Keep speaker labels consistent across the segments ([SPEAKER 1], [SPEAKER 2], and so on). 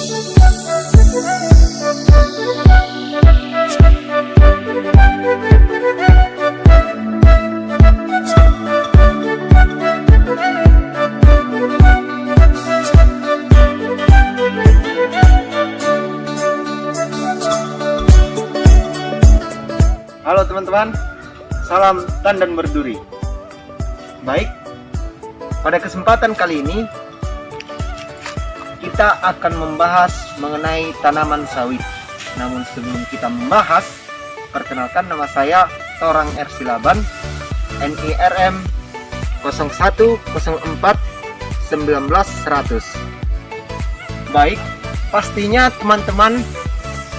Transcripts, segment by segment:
[SPEAKER 1] Halo teman-teman, salam tandan berduri. Baik, pada kesempatan kali ini kita akan membahas mengenai tanaman sawit. Namun sebelum kita membahas, perkenalkan nama saya Torang R. Silaban, NIRM 01041900. Baik, pastinya teman-teman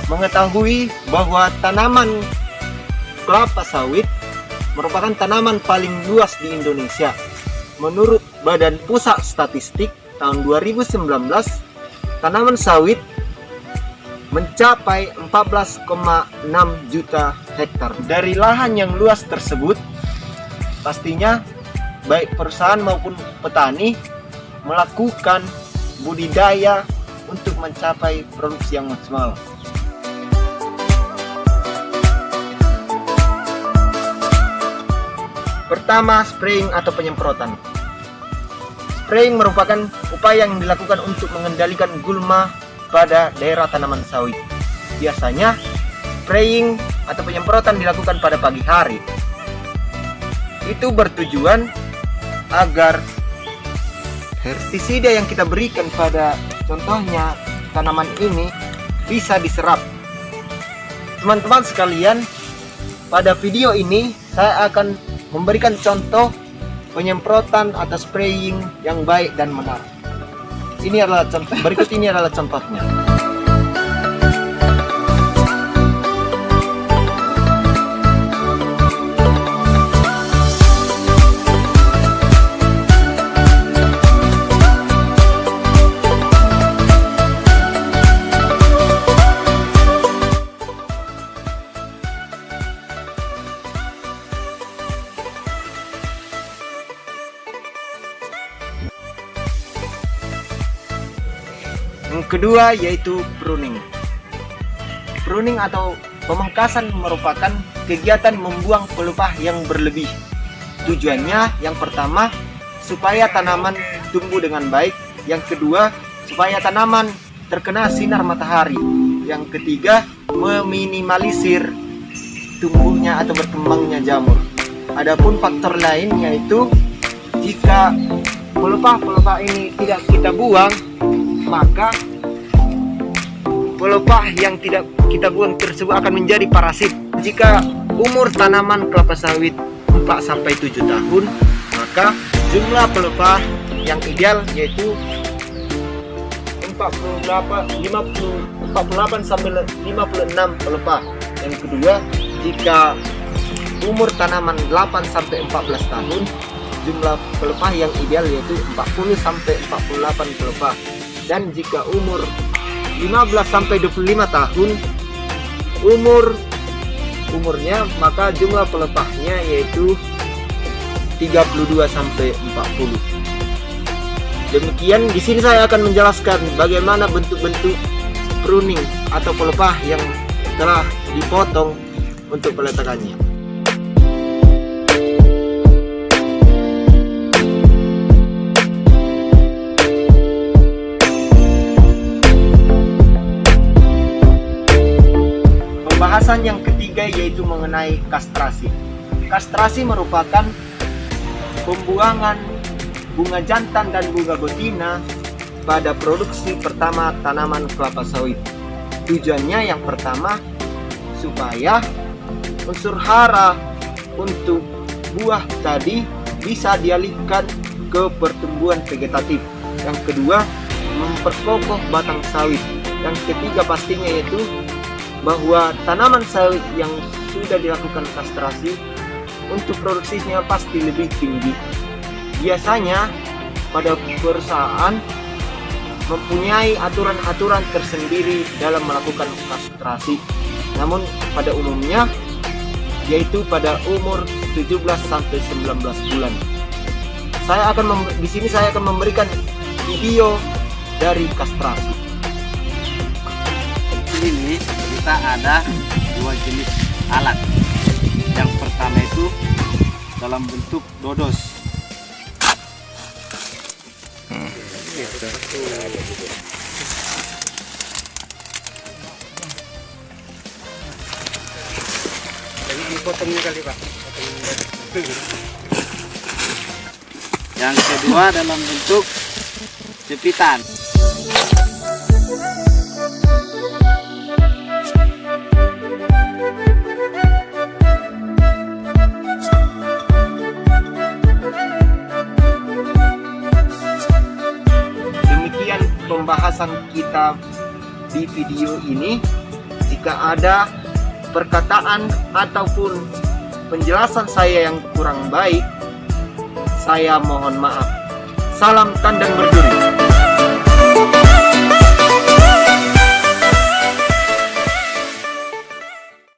[SPEAKER 1] mengetahui bahwa tanaman kelapa sawit merupakan tanaman paling luas di Indonesia. Menurut Badan Pusat Statistik tahun 2019, tanaman sawit mencapai 14,6 juta hektar. Dari lahan yang luas tersebut, pastinya baik perusahaan maupun petani melakukan budidaya untuk mencapai produksi yang maksimal. Pertama, spraying atau penyemprotan. Spraying merupakan upaya yang dilakukan untuk mengendalikan gulma pada daerah tanaman sawit. Biasanya, spraying atau penyemprotan dilakukan pada pagi hari. Itu bertujuan agar pestisida yang kita berikan pada contohnya tanaman ini bisa diserap. Teman-teman sekalian, pada video ini saya akan memberikan contoh penyemprotan atau spraying yang baik dan benar. Ini adalah contoh, berikut ini adalah contohnya. Yang kedua yaitu pruning. Pruning atau pemangkasan merupakan kegiatan membuang pelepah yang berlebih. Tujuannya yang pertama supaya tanaman tumbuh dengan baik, yang kedua supaya tanaman terkena sinar matahari, yang ketiga meminimalisir tumbuhnya atau berkembangnya jamur. Adapun faktor lain yaitu jika pelepah-pelepah ini tidak kita buang, maka pelepah yang tidak kita buang tersebut akan menjadi parasit. Jika umur tanaman kelapa sawit 4-7 tahun, maka jumlah pelepah yang ideal yaitu 48 sampai 56 pelepah. Yang kedua, jika umur tanaman 8 sampai 14 tahun, jumlah pelepah yang ideal yaitu 40 sampai 48 pelepah. Dan jika umur 15 sampai 25 tahun umurnya, maka jumlah pelepahnya yaitu 32 sampai 40. Demikian, di sini saya akan menjelaskan bagaimana bentuk-bentuk pruning atau pelepah yang telah dipotong untuk peletakannya. Pembahasan yang ketiga yaitu mengenai kastrasi. Kastrasi merupakan pembuangan bunga jantan dan bunga betina pada produksi pertama tanaman kelapa sawit. Tujuannya yang pertama supaya unsur hara untuk buah tadi bisa dialihkan ke pertumbuhan vegetatif. Yang kedua, memperkokoh batang sawit. Yang ketiga pastinya yaitu bahwa tanaman sawit yang sudah dilakukan kastrasi untuk produksinya pasti lebih tinggi. Biasanya pada perusahaan mempunyai aturan-aturan tersendiri dalam melakukan kastrasi. Namun pada umumnya yaitu pada umur 17 sampai 19 bulan. Di sini saya akan memberikan video dari kastrasi.
[SPEAKER 2] ini kita ada dua jenis alat. Yang pertama itu dalam bentuk dodos.
[SPEAKER 3] Jadi dipotongnya kali Pak.
[SPEAKER 2] Yang kedua dalam bentuk jepitan.
[SPEAKER 1] Demikian pembahasan kita di video ini. Jika ada perkataan ataupun penjelasan saya yang kurang baik, saya mohon maaf. Salam tandang berduri.